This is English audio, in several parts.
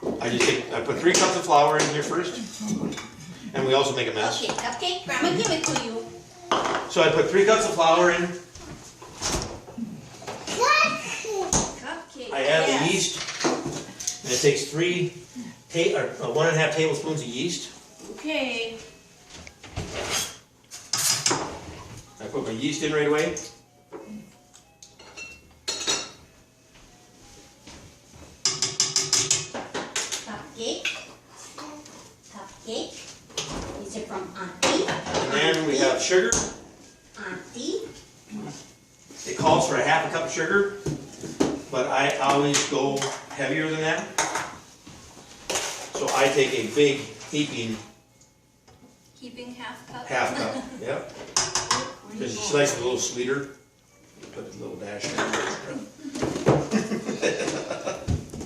I put 3 cups of flour in here first, and we also make a mess. Okay, cupcake, Grandma, give it to you. So I put 3 cups of flour in. Cupcake. I add the yeast, and it takes 1.5 tablespoons of yeast. Okay. I put my yeast in right away. Cupcake. These are from Auntie. And then we have sugar. Auntie. It calls for 1/2 cup of sugar, but I always go heavier than that. So I take a big heaping Keeping 1/2 cup. 1/2 cup. Yep. Because she likes it a little sweeter. Put a little dash in there.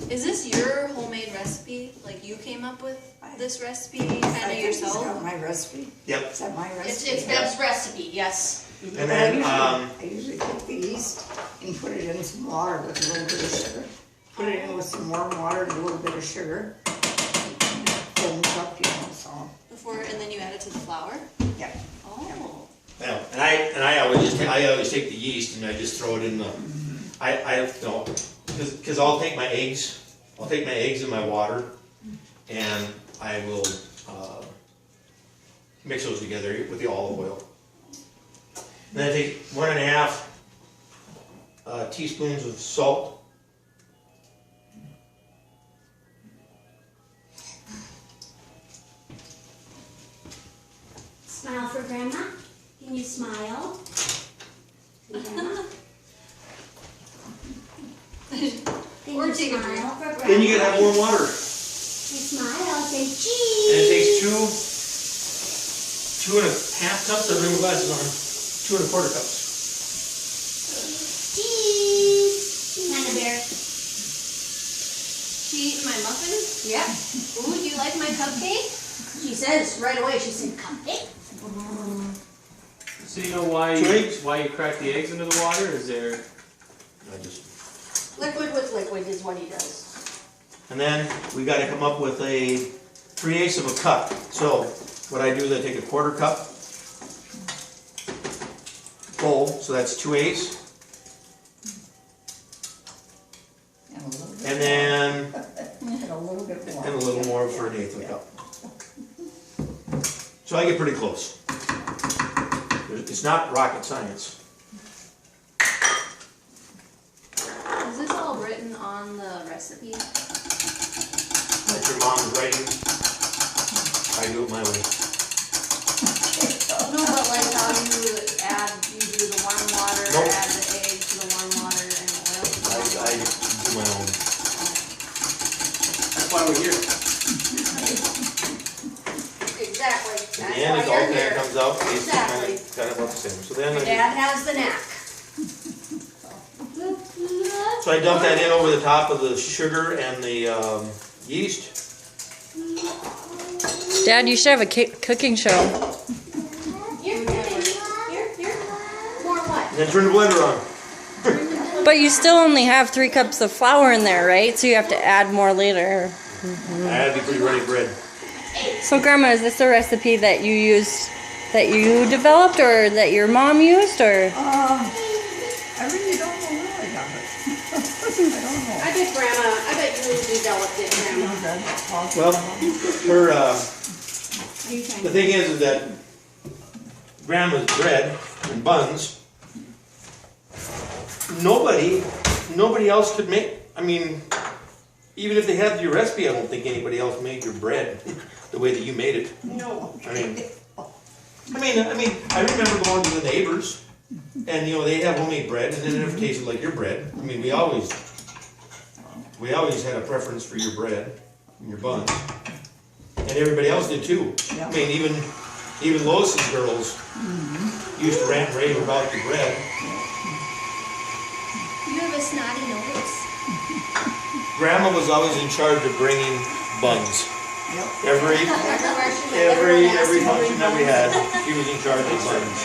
Is this your homemade recipe? Like you came up with this recipe kind of yourself? Is that my recipe? Yep. Is that my recipe? It's Bev's recipe, yes. And then, I usually take the yeast and put it in some water with a little bit of sugar. Put it in with some warm water and a little bit of sugar. Foams up, so. Before, and then you add it to the flour? Yeah. Oh. yeah, and I always take the yeast and I just throw it in the. I don't, because I'll take my eggs. I'll take my eggs in my water, and I will mix those together with the olive oil. And then I take 1.5 teaspoons of salt. Smile for Grandma. Can you smile? Grandma? Can Or you take a smile for Grandma? Then you can have warm water. You smile, say cheese. And it takes 2.5 cups. I bring my glasses on. 2.25 cups. Cheese. Nana Bear. She eat my muffin? Yep. Ooh, do you like my cupcake? She says right away, she said cupcake. So you know why you crack the eggs into the water? Is there? I just. Liquid with liquid is what he does. And then we got to come up with a 3/8 of a cup. So what I do is I take a 1/4 cup full, so that's 2/8. And then And a little bit more. and a little more for 1/8 of a cup. So I get pretty close. It's not rocket science. Is this all written on the recipe? Like your mom's writing, I do it my way. No, but like how you do the warm water, Nope. add the egg to the warm water and oil. I do my own. That's why we're here. Exactly. In That's the end, why it all you're kind of here. comes out tastes Exactly. kind of about the same. So then Your dad has the knack. so I dump that in over the top of the sugar and the yeast. Dad, you should have a cooking show. Here. More what? And then turn the blender on. But you still only have 3 cups of flour in there, right? So you have to add more later. That'd be pretty ready bread. So Grandma, is this a recipe that you used, that you developed, or that your mom used, or? I really don't know where I got it. I don't know. I bet you developed it, Grandma. Well, the thing is that Grandma's bread and buns, nobody else could make. I mean, even if they had your recipe, I don't think anybody else made your bread the way that you made it. No. I mean, I remember going to the neighbors, and they have homemade bread, and it never tasted like your bread. I mean, we always had a preference for your bread and your buns, and everybody else did too. Yeah. I mean, even Lois's girls used to rant and rave about your bread. You have a snotty nose. Grandma was always in charge of bringing buns. Yep. Every Every function that we had, she was in charge of buns.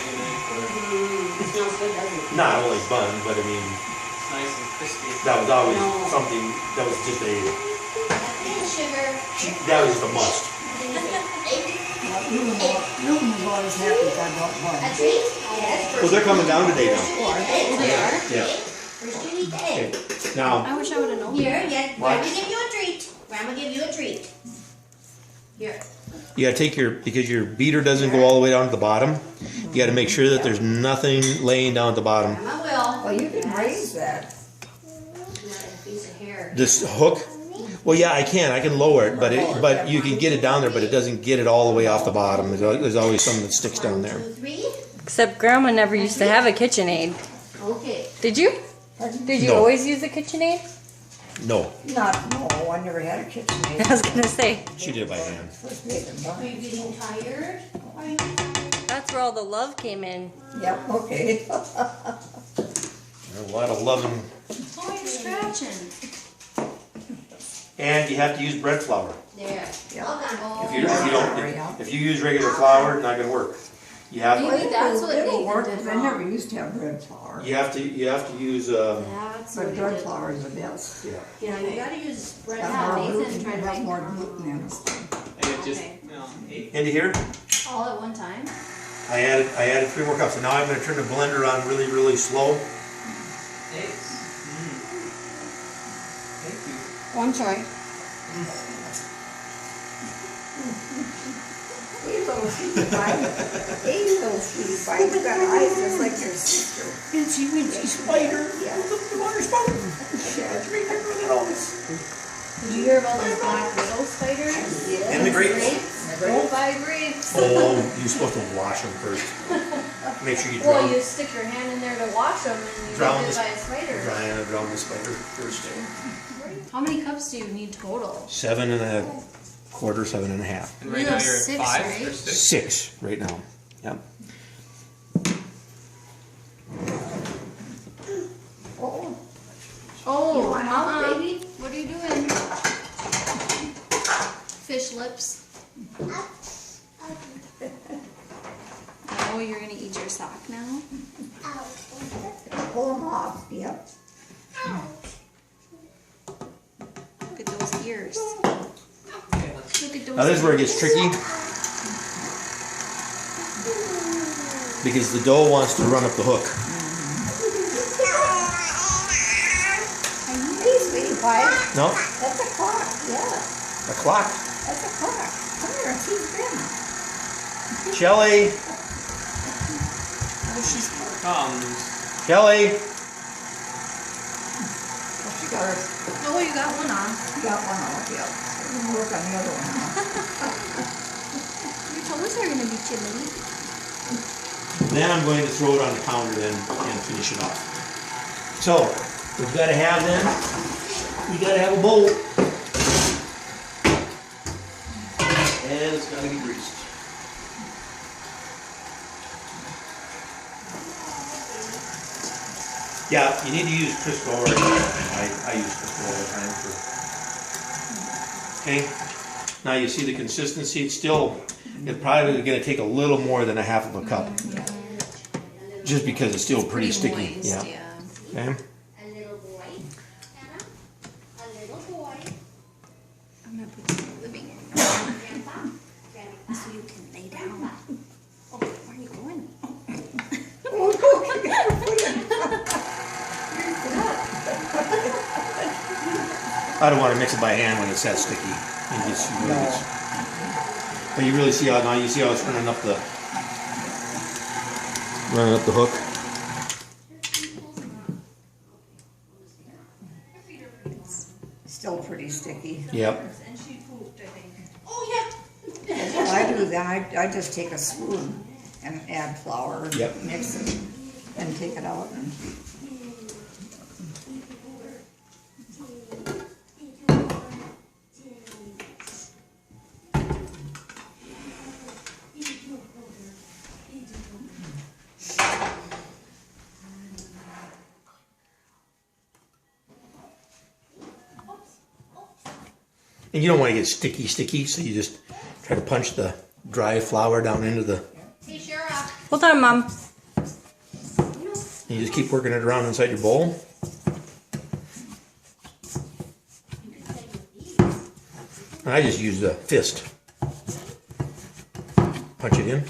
Not only buns, but I mean, It's nice and crispy. that was always something that was just a sugar. That was just a must. Ruben was always happy if I brought A buns. treat? Yes. Well, they're coming down today now. They are? Yeah. First you eat the egg. Okay. Now, I wish I would have known. Here, yeah, What? Grandma give you a treat. Grandma give you a treat. Here. you gotta take because your beater doesn't go all the way down to the bottom. You gotta make sure that there's nothing laying down at the bottom. Grandma will. Well, you can raise that. A piece of hair. This hook, well, yeah, I can lower it, but you can get it down there, but it doesn't get it all the way off the bottom. There's always something that sticks down there. 1, 2, 3. Except Grandma never used to have a KitchenAid. Okay. Did you? Did you No. always use a KitchenAid? No, No, I never had a kitchen I was gonna say. she did it by hand. First making Are buns. you getting tired? Are you tired? That's where all the love came in. Yep, okay. A lot of loving, Oh, you're scratching. and you have to use bread flour. There. Yeah. Well done. If you use regular flour, it's not gonna work. You have Maybe that's what It'll Nathan work, did 'cause I never wrong. used to have bread flour. you have to use That's what But he bread did. flour is the best. yeah. Yeah, you gotta use bread Have flour. more Nathan gluten, tried to have make more it. gluten in it. And it just, Okay. Into here, All at one time? I added 3 more cups. So now I'm gonna turn the blender on really, really slow. Thanks. Thank you. Oh, I'm sorry. Hey, little sweetie pie. Hey, little sweetie pie. You got eyes just like your sister. Incy spider. Yeah. The water spider. Did you hear about those black widow spiders? And the grapes. Don't buy grapes. Oh, you're supposed to wash them first. Make sure you Well, drown, you stick your hand in there to wash them and you Drown get bit the- by a spider. drown the spider first. How many cups do you need total? 7 1/4, 7 1/2. And right You now have you're at 6, 5 right? or 6? 6 right now. Yep. Oh, Oh, You want help, baby? What are you doing? Fish lips. Oh, you're gonna eat your sock now? pull them off. Yep. Look at those ears. Look at those Now this is where it gets tricky. Because the dough wants to run up the hook. Hey, sweetie pie. No? That's a clock. Yeah, A clock. that's a clock. Come here, see Grandma. Shelly! Oh, she's Shelly! Oh, she got her. Oh, you got one on. She got one off. Yep. We'll work on the other one now. Your toes are gonna be chilly. Then I'm going to throw it on the counter then and finish it off. So, what you gotta have then, you gotta have a bowl. And it's gotta be greased. Yeah, you need to use Crisco or I use Crisco all the time for. Okay, now you see the consistency, it's probably gonna take a little more than a half of a cup. Just because it's still pretty sticky. moist, Yeah. yeah. Okay. A little boy. Anna. A little boy. I'm gonna put you in the living room Grandpa. Grandpa. so you can lay down. Oh, where are you going? Oh, look, you got her foot in. I don't want to mix it by hand when it's that sticky. It gets, but you really see how now you see how it's running up the hook. Still pretty sticky. Yep. Oh, yeah. What I do then, I just take a spoon and add flour, Yep. mix it, and take it out. And And you don't want to get sticky, so you just try to punch the dry flour down into the. Hey, Shara. Hold on, Mom. And you just keep working it around inside your bowl. I just use the fist. Punch it in.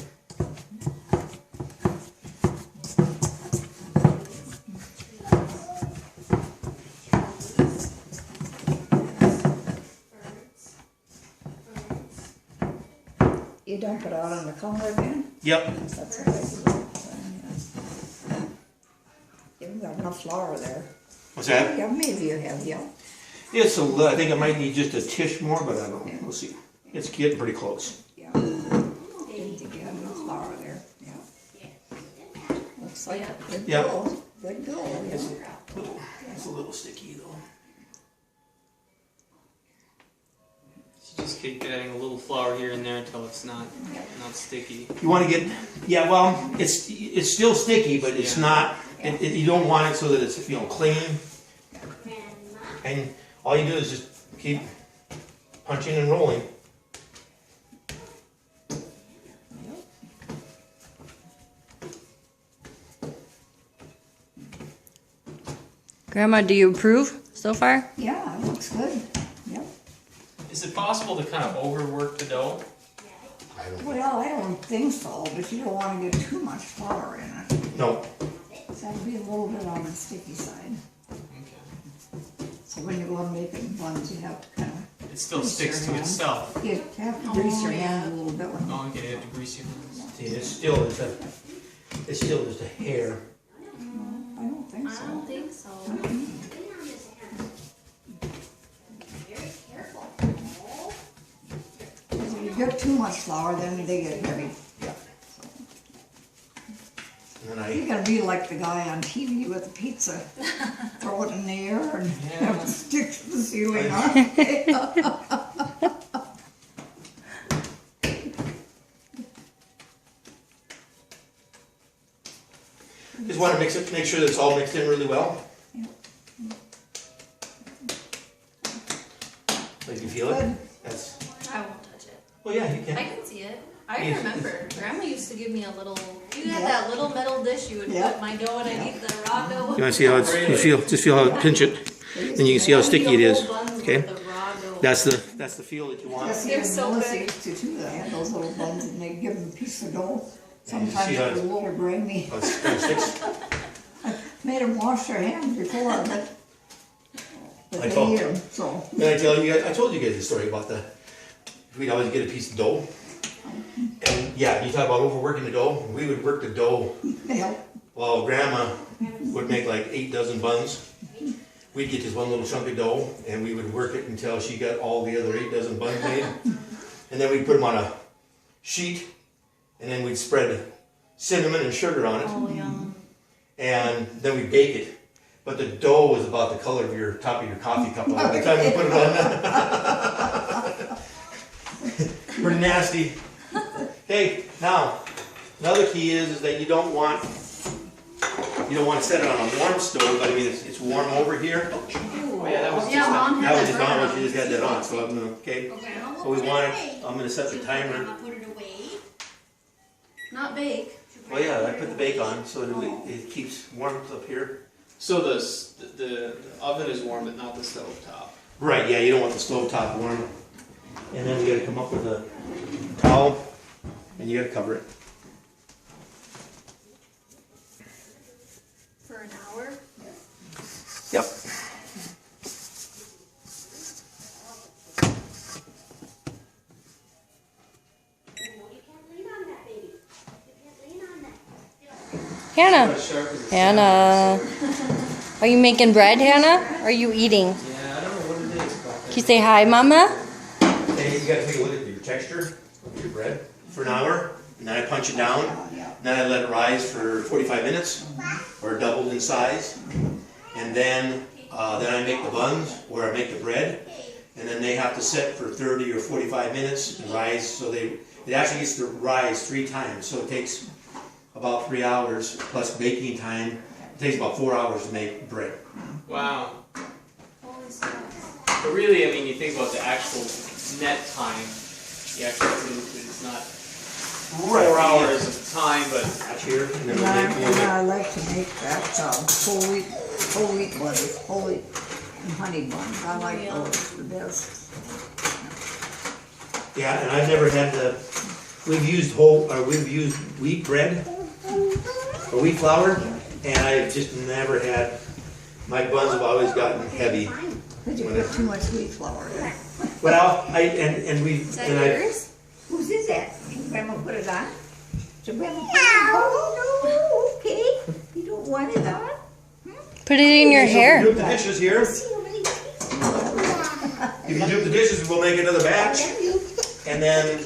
You dump it out on the counter again? Yep. That's what I do. You haven't got enough flour there. What's that? Yeah, maybe you have, yeah. It's a little, I think I might need just a tish more, but I don't know. We'll see. It's getting pretty close. Yeah. Think you have enough flour there, yeah. Looks like a good Yeah. go. Good go, It's yeah. it's a little sticky though. You just keep adding a little flour here and there until it's not sticky. You want to get, yeah, well, it's still sticky, but it's Yeah. not, you don't want it so that it's, clean. And all you do is just keep punching and rolling. Grandma, do you approve so far? Yeah, it looks good, yep. Is it possible to kind of overwork the dough? Well, I don't think so, but you don't wanna get too much flour in it. No, So that'll be a little bit on the sticky side. Okay. So when you go and make it buns, you have to kinda, It still Grease sticks your to hand. itself. you have to grease your hands a little bit when you. Oh, okay, you have to grease your hands. see, it's still just a hair. I don't think I so. don't think so. If you get too much flour, then they get heavy. Yeah. And then You're gonna be like the guy on TV with the pizza, throw it in the air and have it stick to the ceiling, huh? just want to make sure that it's all mixed in really well. Yeah. Like you feel it? Good. That's, I won't touch it. well, yeah, you I can. can see it. I Yeah. remember. Grandma used to give me a little. You had Yeah. that little metal dish. You would Yeah. put my dough and I'd eat the raw dough. You want to see how it's, just feel how it pinch it, and you can see how sticky it is. Okay? That's the feel that you want. Yes, They're even so Melissa big. used to do that, had those little buns and they'd give them a piece of dough. And you Sometimes see it how was a it's- little grainy. How it's kind of sticks. Made them wash their hands before, but I they told- eat them, so. I told you guys the story about we'd always get a piece of dough. And yeah, you talk about overworking the dough. We would work the dough Yeah. while Grandma would make like 8 dozen buns. We'd get this one little chunk of dough and we would work it until she got all the other 8 dozen buns made. And then we'd put them on a sheet and then we'd spread cinnamon and sugar on it. Oh, yum. And then we bake it. But the dough was about the color of your top of your coffee cup by the time we put it on. Pretty nasty. Okay, now another key is that you don't want to set it on a warm stove. But I mean, it's warm over here. Oh yeah, that was Yeah, Mom That had was just on. that She just had that on. So I'm gonna okay. So we want it. I'm gonna set the timer. Put it away. Not bake. Well, yeah, I put the bake on so that it keeps warmth up here. So the oven is warm, but not the stove top. Right. Yeah, you don't want the stove top warm. And then we got to come up with a towel, and you got to cover it. For an hour. Yep. You can't lean on that, baby. You can't lean on that. Hannah. As sharp as a Hannah. Are you making bread, Hannah? Or are you eating? sandwich. Yeah, I don't know what it is, but Can you say hi, Mama? Okay, you got to take a look at your texture of your bread for an hour, and then I punch it down. Yeah. Then I let it rise for 45 minutes, or doubled in size, and then I make the buns, or I make the bread, and then they have to sit for 30 or 45 minutes and rise. So it actually gets to rise 3 times. So it takes about 3 hours plus baking time. It takes about 4 hours to make bread. wow. Holy smokes. But really, I mean, you think about the actual net time. The actual food is not 4 hours of time, but Watch here, and then And we'll make I like to make that whole wheat buns, whole wheat and honey buns. I like those the best. Yeah, and I've never had we've used wheat bread or wheat flour, and I've just never had, my buns have always gotten heavy. Did you put too much wheat flour in? Well, Is that yours? Whose is that? Can Grandma put it on? Should Grandma put it on? Oh, no, okay. You don't want it on? Put it in your So hair. If you do the dishes here, See how many if you do the dishes, we'll make another batch, and then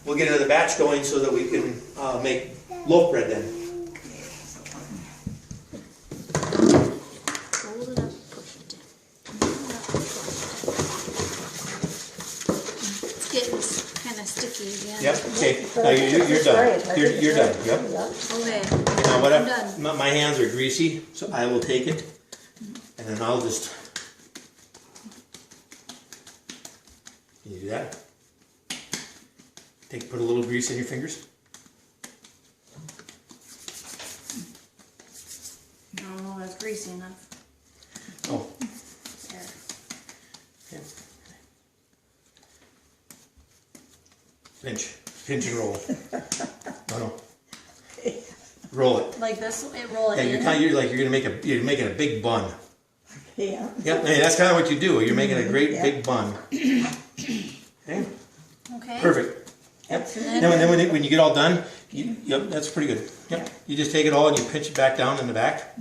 we'll get another batch going so that we can make loaf bread then. Fold it up, push it down. It's getting kind of sticky again. Yep, okay, now you're done. You're done, yep. Okay. Now what I'm done. my hands are greasy, so I will take it, and then I'll just, can you do that? Put a little grease in your fingers. No, that's greasy enough. Oh, There. okay. Pinch and roll. No. Roll it. Like this, roll it Yeah, in. you're making a big bun. Yeah. Yep, hey, that's kind of what you do. You're making a great big bun. Okay, Okay. perfect. Yep. And Then when you get all done, yep, that's pretty good. Yep. You just take it all and you pinch it back down in the back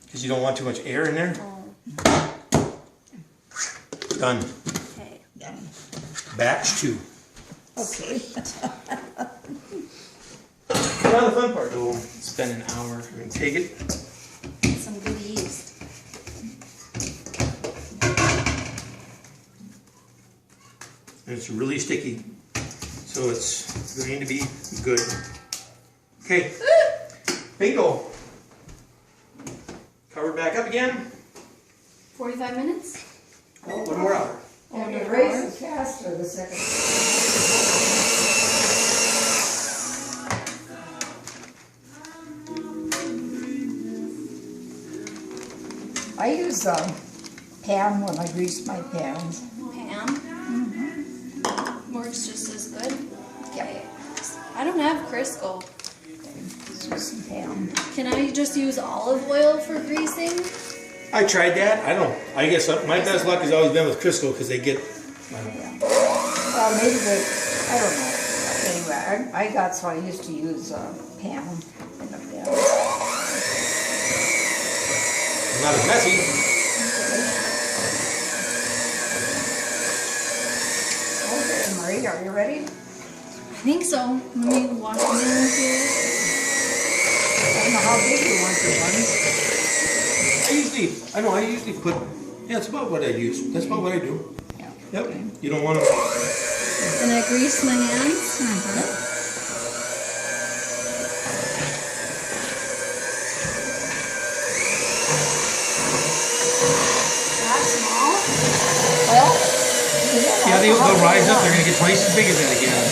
because you don't want too much air in there. Done. Okay. Batch 2. Okay. Now the fun part. So It's been an hour. take it. Some good yeast. And it's really sticky, so it's going to be good. Okay, bingo. Covered back up again. 45 minutes? Oh, 1 more hour. And the race is faster the second. I use pan when I grease my pans. Pam? Works just as good? Yep. Okay. I don't have Crisco. It's just some pan. Can I just use olive oil for greasing? I tried that. I guess my best luck has always been with Crisco because they get. Well, maybe they, I don't know. Anyway, I got, so I used to use pan in the pan. Not as messy. Okay, Marie, are you ready? I think so. Let me wash them in here. I don't know how big you want your ones. I usually put, yeah, it's about what I use. That's about what I do. Yeah. Yep. Okay. You don't want to. And I grease my hands. That small? Well, Yeah, they'll rise up. They're going to get twice as big as that again.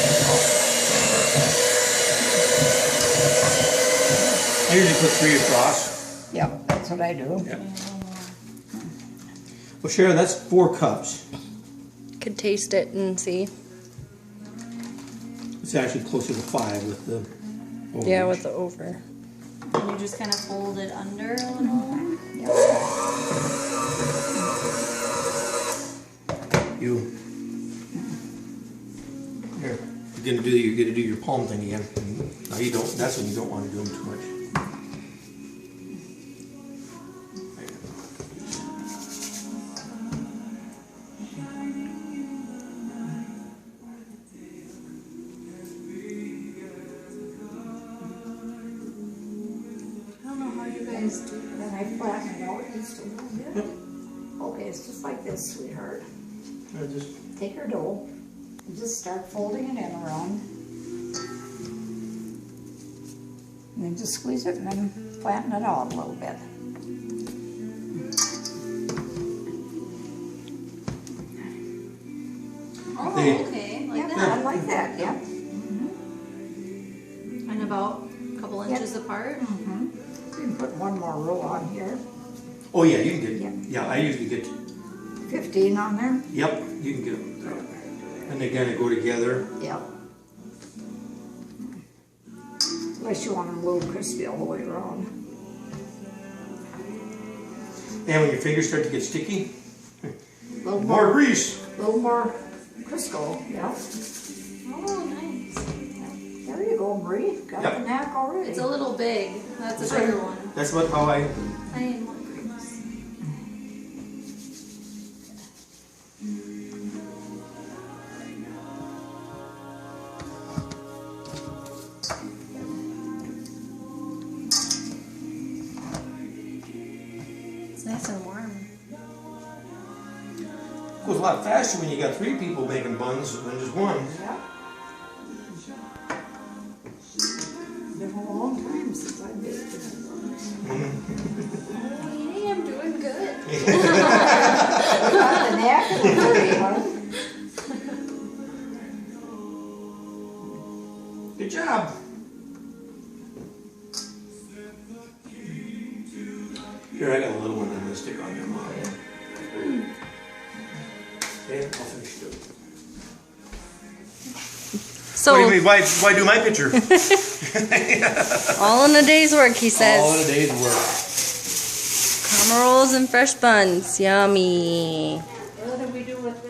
I usually put 3 across. Yep, that's what I do. Yeah. Well, Sharon, that's 4 cups. Could taste it and see. It's actually closer to 5 with the. Yeah, overage. with the over. And you just kind of fold it under a little. Yep. You. Here, you're gonna do your palm thing again. No, you don't. That's when you don't want to do them too much. I don't know how you guys do Then I flatten it out just a little bit. Okay, it's just like this, sweetheart. Just Take your dough and just start folding it in around. And then just squeeze it and then flatten it out a little bit. Oh, They- okay. Like Yeah, that. I like that, yeah. And about a couple inches apart. You can put one more roll on here. Oh yeah, you can get. Yeah. Yeah, I usually get 15 on there? Yep, you can get them. And they kind of go together. Yep. Unless you want them a little crispy all the way around. And when your fingers start to get sticky, A little more grease. A little more Crisco, yeah. Oh, nice. There you go, Marie. Got Yep. the knack already. It's a little big. That's a bigger one. That's what how I. I need more grease. It's nice and warm. Goes a lot faster when you got 3 people making buns than just one. Yeah. Been a long time since I baked it. Hey, I'm doing good. Got the knack of the hurry, huh? Good job. Here, I got a little one I'm gonna stick on your mom. Okay, I'll finish it. So, Why do my picture? all in a day's work, he says. All in a day's work. Caramel rolls and fresh buns. Yummy. What do we do with